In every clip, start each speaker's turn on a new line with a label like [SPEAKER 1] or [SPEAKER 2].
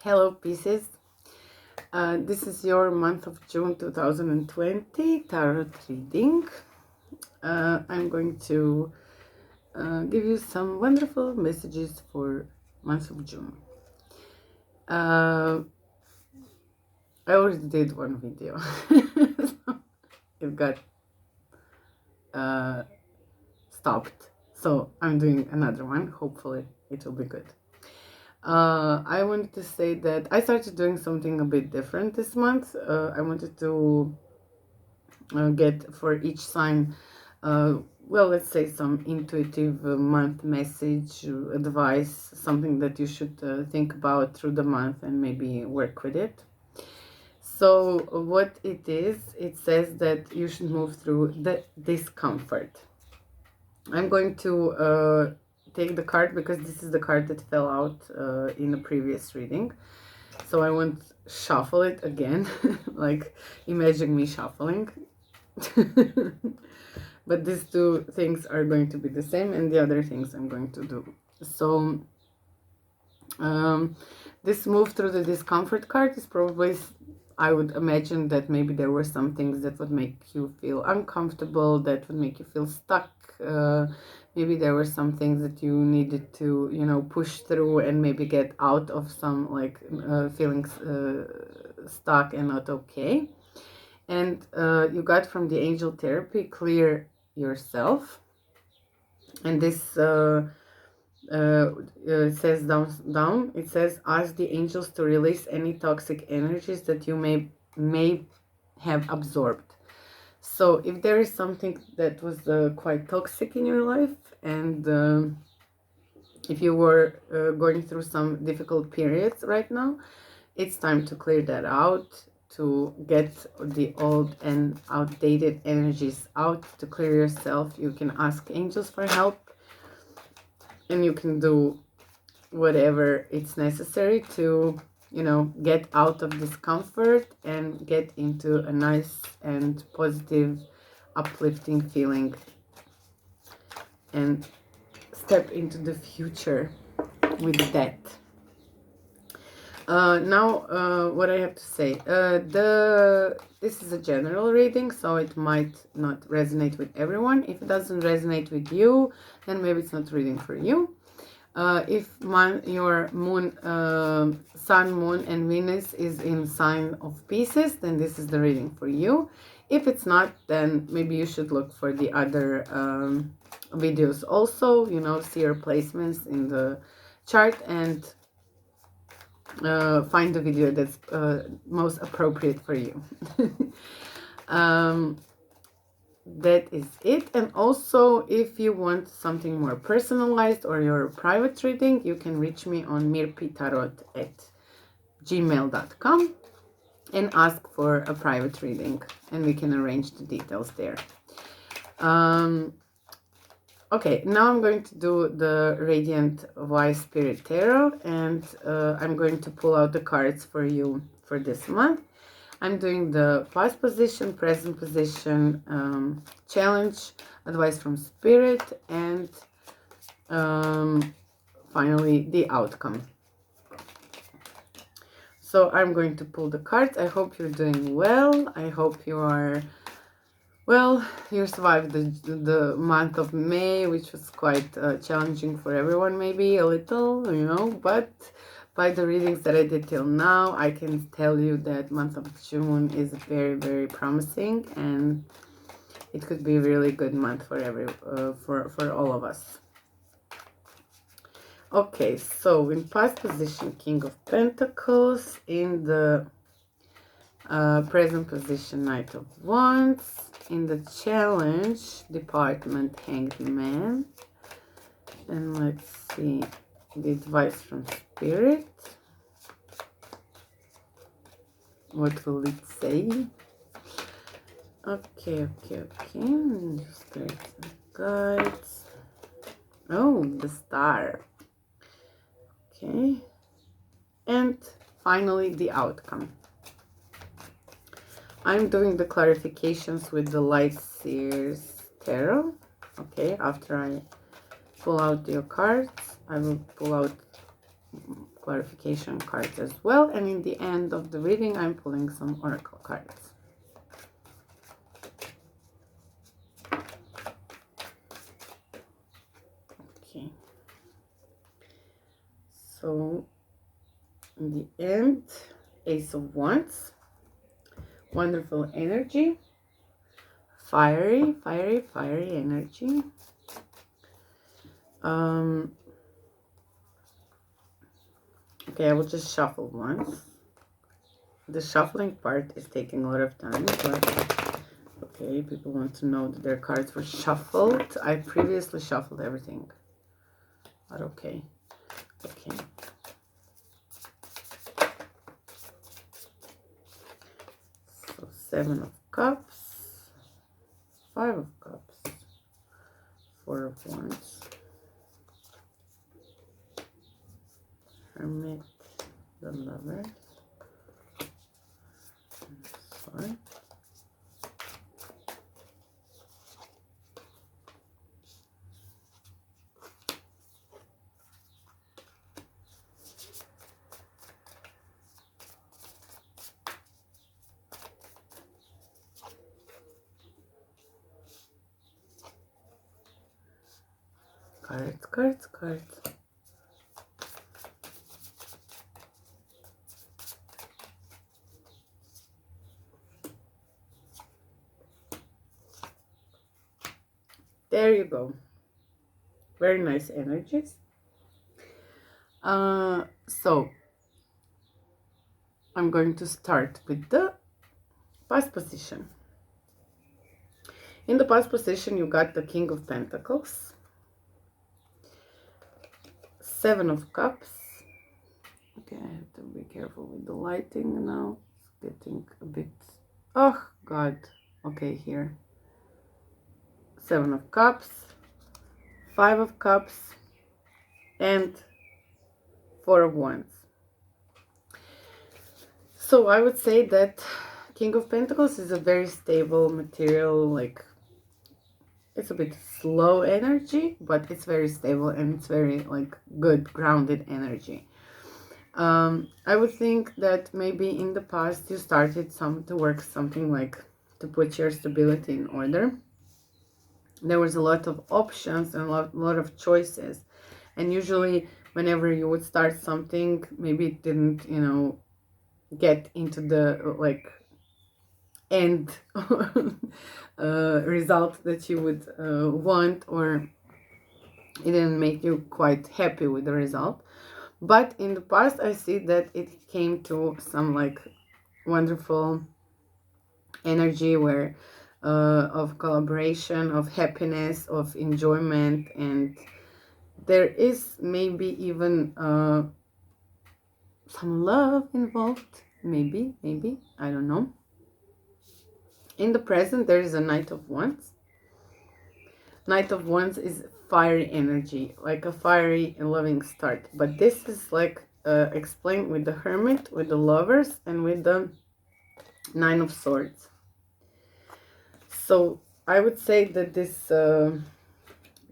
[SPEAKER 1] Hello, Pisces. This is your month of June 2020 tarot reading. I'm going to give you some wonderful messages for month of June. I already did one video. It got stopped. So I'm doing another one. Hopefully it will be good. I wanted to say that I started doing something a bit different this month. I wanted to get for each sign, well, let's say some intuitive month message, advice, something that you should think about through the month and maybe work with it. So what it is, it says that you should move through the discomfort. I'm going to take the card because this is the card that fell out in the previous reading. So I won't shuffle it again, like imagine me shuffling. But these two things are going to be the same and the other things I'm going to do. So this move through the discomfort card is probably, I would imagine that maybe there were some things that would make you feel uncomfortable, that would make you feel stuck. Maybe there were some things that you needed to, you know, push through and maybe get out of some like feelings stuck and not okay. And you got from the angel therapy, clear yourself. And this says down, it says, ask the angels to release any toxic energies that you may have absorbed. So if there is something that was quite toxic in your life, and if you were going through some difficult periods right now, it's time to clear that out, to get the old and outdated energies out, to clear yourself. You can ask angels for help, and you can do whatever it's necessary to, you know, get out of discomfort and get into a nice and positive, uplifting feeling and step into the future with that. Now, what I have to say, this is a general reading, so it might not resonate with everyone. If it doesn't resonate with you, then maybe it's not reading for you. If your moon, sun, moon, and Venus is in sign of Pisces, then this is the reading for you. If it's not, then maybe you should look for the other videos also, you know, see your placements in the chart and find the video that's most appropriate for you. That is it. And also, if you want something more personalized or your private reading, you can reach me on mirpitarot@gmail.com and ask for a private reading, and we can arrange the details there. Okay, now I'm going to do the Radiant Wise Spirit Tarot, and I'm going to pull out the cards for you for this month. I'm doing the past position, present position, challenge, advice from Spirit, and finally the outcome. So I'm going to pull the cards. I hope you're doing well. I hope you are, well, you survived the month of May, which was quite challenging for everyone, maybe a little, you know, but by the readings that I did till now, I can tell you that month of June is very, very promising, and it could be a really good month for for all of us. Okay, so in past position, King of Pentacles. In the present position, Knight of Wands. In the challenge department, Hanged Man. And let's see the advice from Spirit. What will it say? Okay. Spirit guides. Oh, the Star. Okay. And finally, the outcome. I'm doing the clarifications with the Light Seers Tarot. Okay, after I pull out your cards, I will pull out clarification cards as well. And in the end of the reading, I'm pulling some oracle cards. Okay. So in the end, Ace of Wands, wonderful energy, fiery energy. Okay, I will just shuffle once. The shuffling part is taking a lot of time, but okay, people want to know that their cards were shuffled. I previously shuffled everything, but okay. Okay. So 7 of Cups, 5 of Cups, 4 of Wands, Hermit, the Lover, Sword, cards. There you go. Very nice energies. So I'm going to start with the past position. In the past position, you got the King of Pentacles, 7 of Cups. Okay, I have to be careful with the lighting now. It's getting a bit... Oh, God. Okay, here. 7 of Cups, 5 of Cups, and 4 of Wands. So I would say that King of Pentacles is a very stable material, like... It's a bit slow energy, but it's very stable and it's very like good grounded energy. I would think that maybe in the past you started to work something like to put your stability in order. There was a lot of options and a lot of choices, and usually whenever you would start something, maybe it didn't, you know, get into the like end result that you would want, or it didn't make you quite happy with the result. But in the past I see that it came to some like wonderful energy where of collaboration, of happiness, of enjoyment, and there is maybe even some love involved, maybe, I don't know. In the present, there is a Knight of Wands. Knight of Wands is fiery energy, like a fiery and loving start. But this is like explained with the Hermit, with the Lovers, and with the 9 of Swords. So I would say that this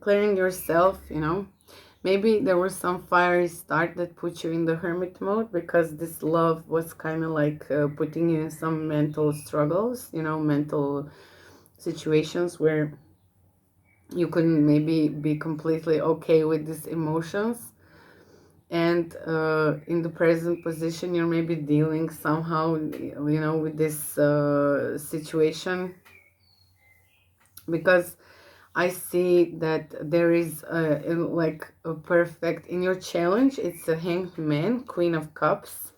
[SPEAKER 1] clearing yourself, you know, maybe there was some fiery start that put you in the hermit mode, because this love was kind of like putting you in some mental struggles, you know, mental situations where you couldn't maybe be completely okay with these emotions. And in the present position, you're maybe dealing somehow, you know, with this situation, because I see that there is like a perfect, in your challenge, it's a Hanged Man, Queen of Cups,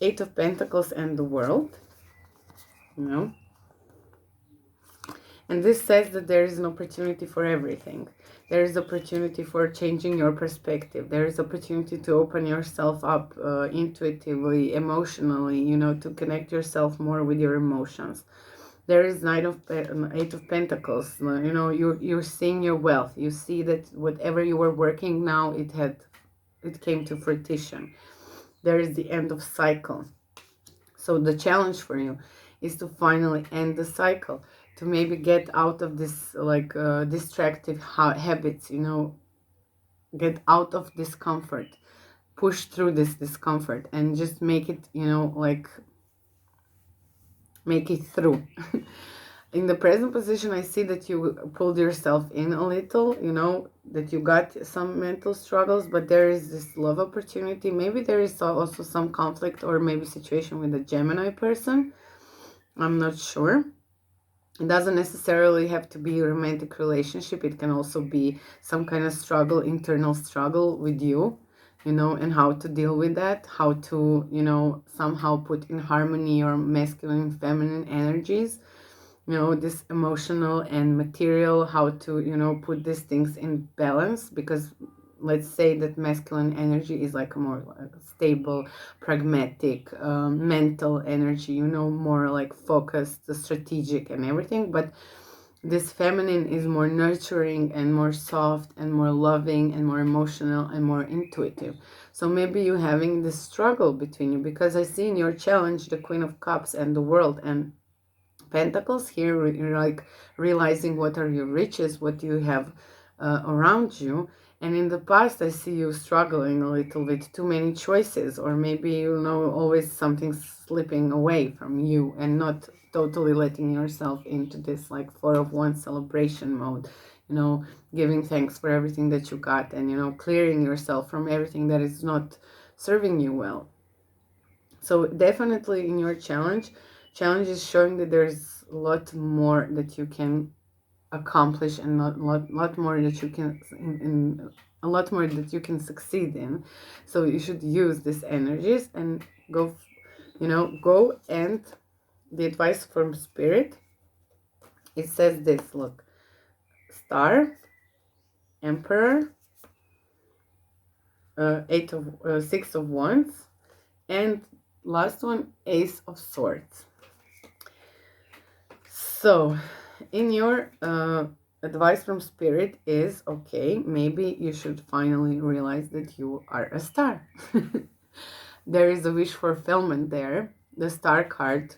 [SPEAKER 1] 8 of Pentacles, and the World, you know. And this says that there is an opportunity for everything. There is opportunity for changing your perspective. There is opportunity to open yourself up intuitively, emotionally, you know, to connect yourself more with your emotions. There is 8 of Pentacles, you know, you're seeing your wealth. You see that whatever you were working now, it came to fruition. There is the end of cycle. So the challenge for you is to finally end the cycle, to maybe get out of this like distractive habits, you know, get out of discomfort. push through this discomfort and just make it, you know, like make it through. In the present position, I see that you pulled yourself in a little, you know, that you got some mental struggles, but there is this love opportunity. Maybe there is also some conflict or maybe situation with a Gemini person. I'm not sure. It doesn't necessarily have to be a romantic relationship. It can also be some kind of struggle, internal struggle with you, you know, and how to deal with that, how to, you know, somehow put in harmony your masculine and feminine energies, you know, this emotional and material, how to, you know, put these things in balance. Because let's say that masculine energy is like a more stable, pragmatic, mental energy, you know, more like focused, strategic and everything. But this feminine is more nurturing and more soft and more loving and more emotional and more intuitive. So maybe you're having this struggle between you, because I see in your challenge the Queen of Cups and the World and Pentacles. Here you're like realizing what are your riches, what you have around you. And in the past, I see you struggling a little with too many choices, or maybe, you know, always something slipping away from you and not totally letting yourself into this like Four of Wands celebration mode, you know, giving thanks for everything that you got and, you know, clearing yourself from everything that is not serving you well. So definitely in your challenge is showing that there's a lot more that you can accomplish and lot more that you can a lot more that you can succeed in. So you should use these energies and go, you know, go. And the advice from Spirit, it says this, look: Star, Emperor, Six of Wands, and last one, Ace of Swords. So in your advice from Spirit is, okay, maybe you should finally realize that you are a star. There is a wish fulfillment there. The star card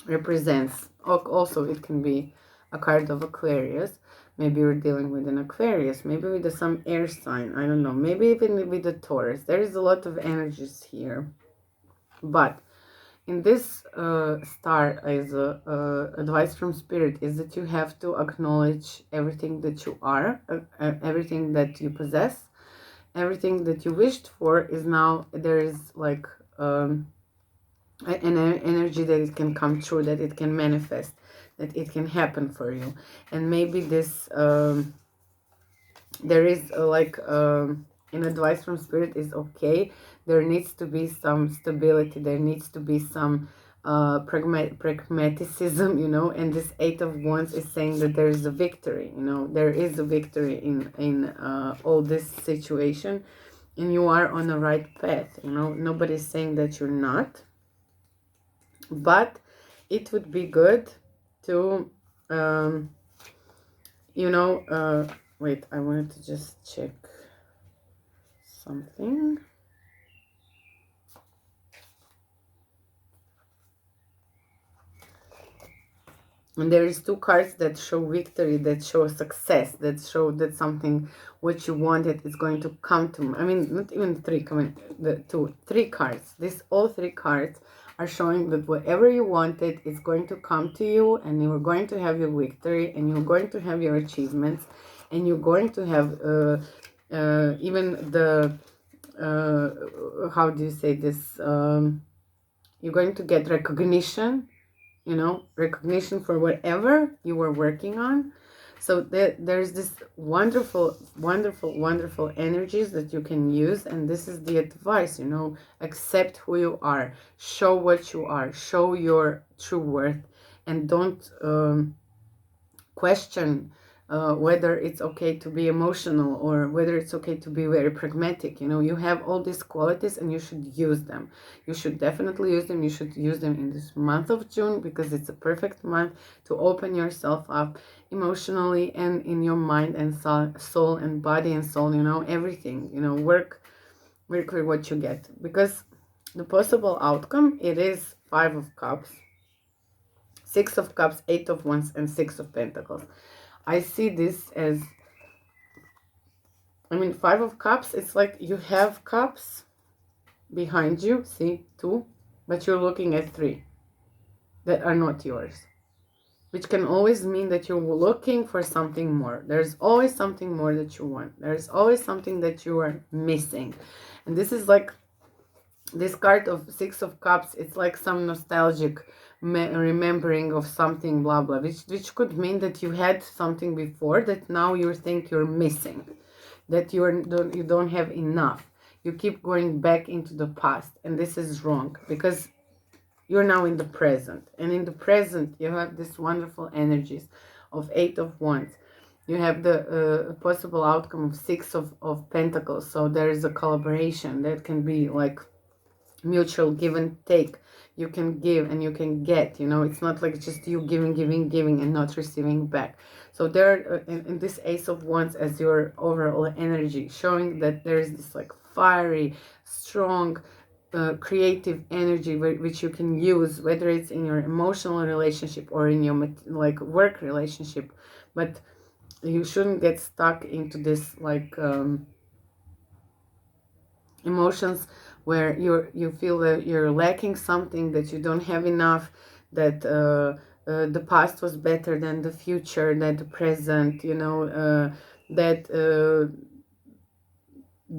[SPEAKER 1] represents, also it can be a card of Aquarius. Maybe you're dealing with an Aquarius, maybe with some air sign, I don't know, maybe even with a Taurus. There is a lot of energies here. But in this star, as advice from Spirit, is that you have to acknowledge everything that you are, everything that you possess, everything that you wished for is now, there is like an energy that it can come true, that it can manifest, that it can happen for you. And maybe this, there is like an advice from Spirit is, okay, there needs to be some stability, there needs to be some pragmatism, you know. And this Eight of Wands is saying that there is a victory, you know, there is a victory in all this situation, and you are on the right path, you know. Nobody's saying that you're not, but it would be good to you know, wait, I wanted to just check something. And there is two cards that show victory, that show success, that show that something what you wanted is going to come to. I mean, not even three, three cards. All three cards are showing that whatever you wanted is going to come to you, and you're going to have your victory, and you're going to have your achievements, and you're going to have even the how do you say this? You're going to get recognition, you know, recognition for whatever you were working on. So there's this wonderful, wonderful, wonderful energies that you can use. And this is the advice, you know, accept who you are, show what you are, show your true worth, and don't question whether it's okay to be emotional or whether it's okay to be very pragmatic. You know, you have all these qualities and you should use them. You should definitely use them. You should use them in this month of June, because it's a perfect month to open yourself up emotionally and in your mind and soul and body and soul, you know, everything, you know, work with what you get. Because the possible outcome, it is Five of Cups, Six of Cups, Eight of Wands, and Six of Pentacles. I see this as I mean, 5 of Cups, it's like you have cups behind you, see, 2, but you're looking at 3 that are not yours, which can always mean that you're looking for something more. There's always something more that you want. There's always something that you are missing. And this is like this card of 6 of Cups. It's like some nostalgic remembering of something, blah blah, which could mean that you had something before that now you think you're missing, that you don't have enough. You keep going back into the past, and this is wrong, because you're now in the present, and in the present you have this wonderful energies of 8 of Wands. You have the possible outcome of 6 of Pentacles. So there is a collaboration that can be like mutual give and take. You can give and you can get, you know, it's not like just you giving and not receiving back. So there in this Ace of Wands as your overall energy, showing that there is this like fiery, strong, creative energy which you can use, whether it's in your emotional relationship or in your like work relationship. But you shouldn't get stuck into this like emotions where you feel that you're lacking something, that you don't have enough, that the past was better than the future, than the present, you know, that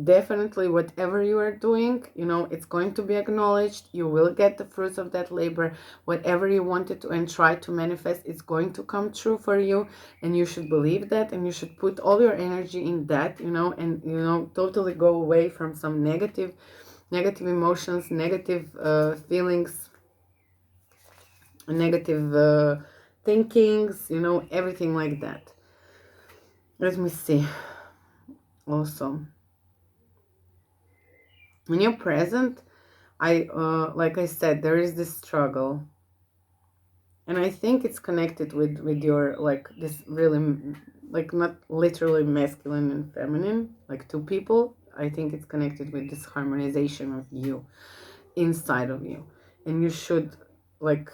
[SPEAKER 1] definitely whatever you are doing, you know, it's going to be acknowledged. You will get the fruits of that labor. Whatever you wanted to and try to manifest, it's going to come true for you, and you should believe that, and you should put all your energy in that, you know, and, you know, totally go away from some negative emotions, negative feelings, negative thinkings, you know, everything like that. Let me see. Also, in your present, like I said, there is this struggle, and I think it's connected with your like this really like not literally masculine and feminine, like 2 people. I think it's connected with this harmonization of you inside of you, and you should like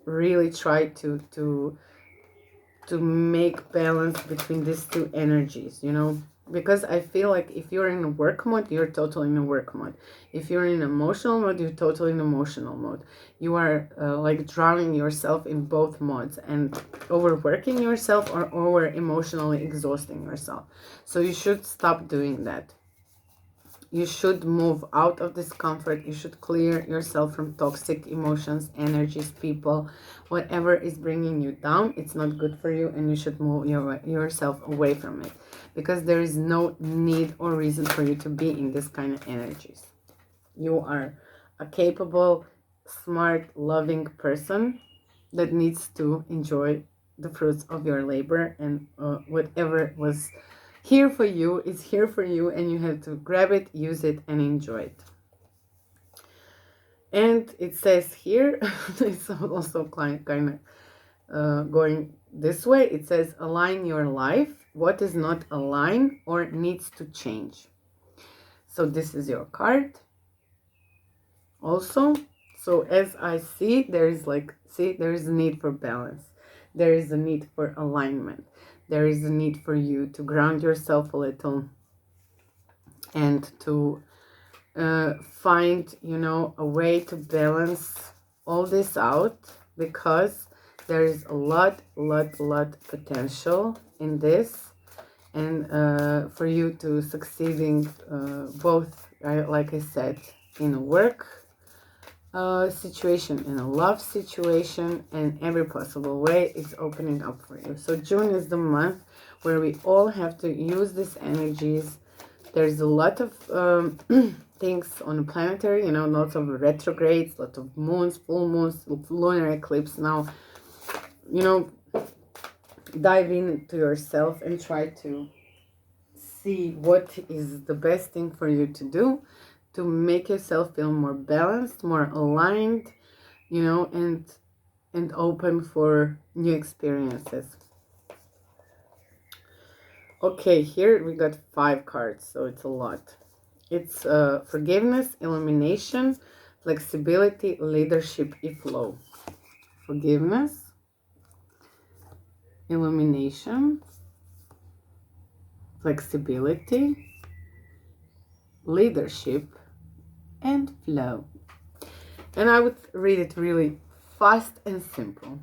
[SPEAKER 1] really try to make balance between these 2 energies, you know, because I feel like if you're in a work mode, you're totally in a work mode. If you're in emotional mode, you're totally in emotional mode. You are like drowning yourself in both modes and overworking yourself or over emotionally exhausting yourself. So you should stop doing that. You should move out of discomfort. You should clear yourself from toxic emotions, energies, people, whatever is bringing you down. It's not good for you, and you should move yourself away from it, because there is no need or reason for you to be in this kind of energies. You are a capable, smart, loving person that needs to enjoy the fruits of your labor, and whatever was here for you is here for you, and you have to grab it, use it, and enjoy it. And it says here, it's also kind of going this way. It says, align your life. What is not aligned or needs to change? So this is your card also. So as I see, there is like, see, there is a need for balance. There is a need for alignment. There is a need for you to ground yourself a little and to find, you know, a way to balance all this out, because there is a lot potential in this, and for you to succeeding both, like I said, in a work situation, in a love situation, and every possible way is opening up for you. So June is the month where we all have to use these energies. There's a lot of things on the planetary, you know, lots of retrogrades, lots of moons, full moons, lunar eclipse. Now, you know, dive into yourself and try to see what is the best thing for you to do to make yourself feel more balanced, more aligned, you know, and open for new experiences. Okay, here we got 5 cards, so it's a lot. It's forgiveness, illumination, flexibility, leadership, and flow. Forgiveness, illumination, flexibility, leadership, and flow. And I would read it really fast and simple.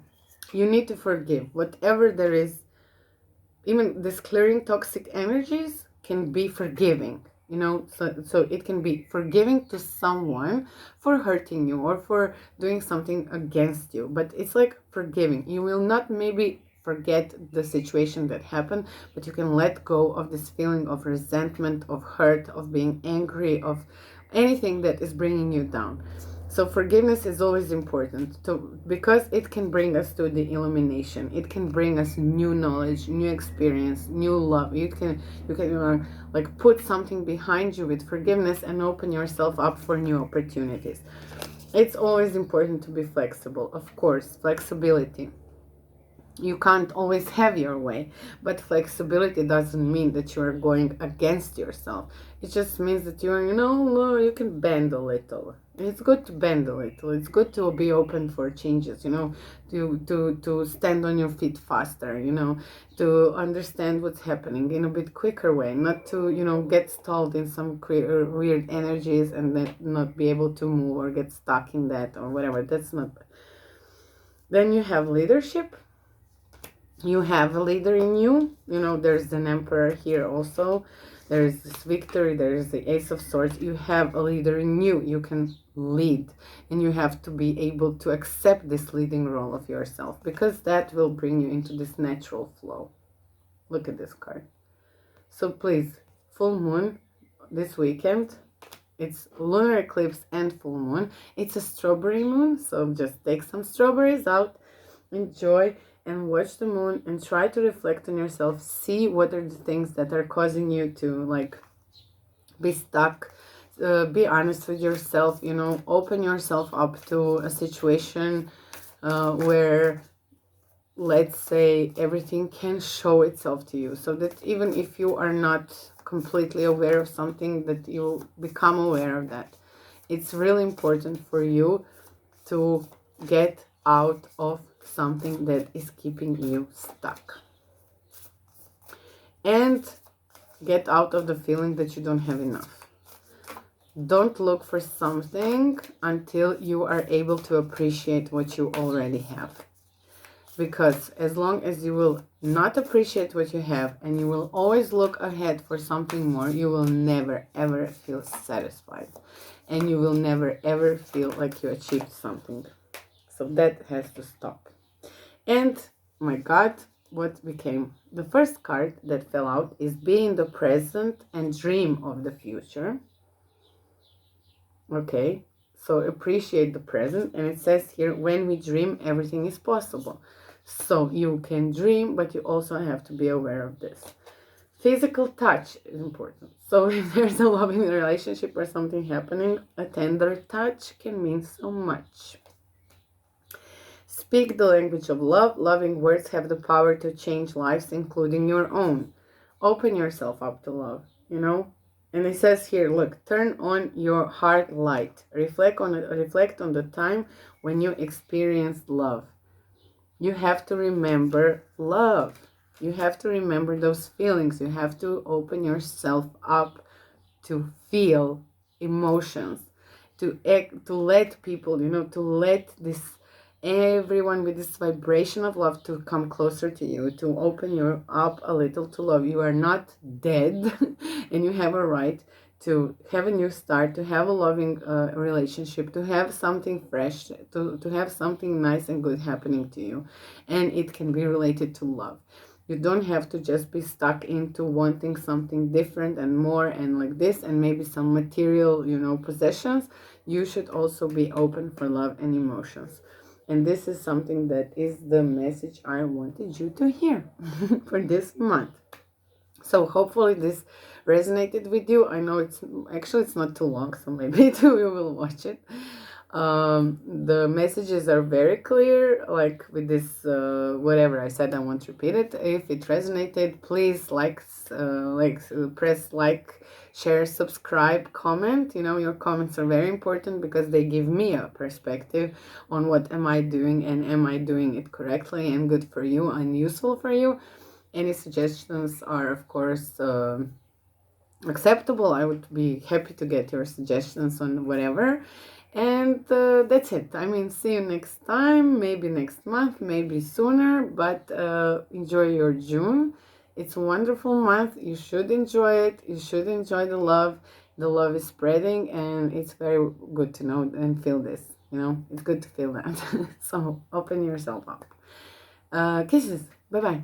[SPEAKER 1] You need to forgive whatever there is. Even this clearing toxic energies can be forgiving, so it can be forgiving to someone for hurting you or for doing something against you, but it's like forgiving. You will not maybe forget the situation that happened, but you can let go of this feeling of resentment, of hurt, of being angry, of anything that is bringing you down. So forgiveness is always important because it can bring us to the illumination. It can bring us new knowledge, new experience, new love. You can like put something behind you with forgiveness and open yourself up for new opportunities. It's always important to be flexible. Of course, flexibility. You can't always have your way, but flexibility doesn't mean that you are going against yourself. It just means that you are, you can bend a little. And it's good to bend a little. It's good to be open for changes, to stand on your feet faster, to understand what's happening in a bit quicker way, not to, get stalled in some weird energies and then not be able to move or get stuck in that or whatever. That's not. Then you have leadership. You have a leader in you. There's an emperor here also. There's this victory. There's the ace of swords. You have a leader in you. You can lead. And you have to be able to accept this leading role of yourself, because that will bring you into this natural flow. Look at this card. So please, full moon this weekend. It's lunar eclipse and full moon. It's a strawberry moon. So just take some strawberries out. Enjoy. And watch the moon and try to reflect on yourself. See what are the things that are causing you to be stuck. Be honest with yourself, open yourself up to a situation where, let's say, everything can show itself to you. So that even if you are not completely aware of something, that you become aware of that. It's really important for you to get out of something that is keeping you stuck, and get out of the feeling that you don't have enough. Don't look for something until you are able to appreciate what you already have, because as long as you will not appreciate what you have and you will always look ahead for something more, you will never ever feel satisfied, and you will never ever feel like you achieved something. So that has to stop. And my God, what became the first card that fell out is be in the present and dream of the future. Okay, so appreciate the present. And it says here, when we dream, everything is possible. So you can dream, but you also have to be aware of this. Physical touch is important. So if there's a loving relationship or something happening, a tender touch can mean so much. Speak the language of love. Loving words have the power to change lives, including your own. Open yourself up to love, And it says here, look, turn on your heart light. Reflect on the time when you experienced love. You have to remember love. You have to remember those feelings. You have to open yourself up to feel emotions, to let people, to let everyone with this vibration of love to come closer to you, to open you up a little to love. You are not dead and you have a right to have a new start, to have a loving relationship, to have something fresh, to have something nice and good happening to you. And it can be related to love. You don't have to just be stuck into wanting something different and more and like this and maybe some material, possessions. You should also be open for love and emotions. And this is something that is the message I wanted you to hear for this month. So hopefully this resonated with you. I know it's not too long, so maybe you will watch it. The messages are very clear, like with this whatever I said, I won't repeat it. If it resonated, please press like, share, subscribe, comment. Your comments are very important because they give me a perspective on what am I doing and am I doing it correctly and good for you and useful for you. Any suggestions are, of course, acceptable. I would be happy to get your suggestions on whatever. And that's it. I mean, see you next time, maybe next month, maybe sooner, but enjoy your June. It's a wonderful month. You should enjoy it. You should enjoy the love. The love is spreading, and it's very good to know and feel this. You know, it's good to feel that. So open yourself up. Kisses. Bye bye.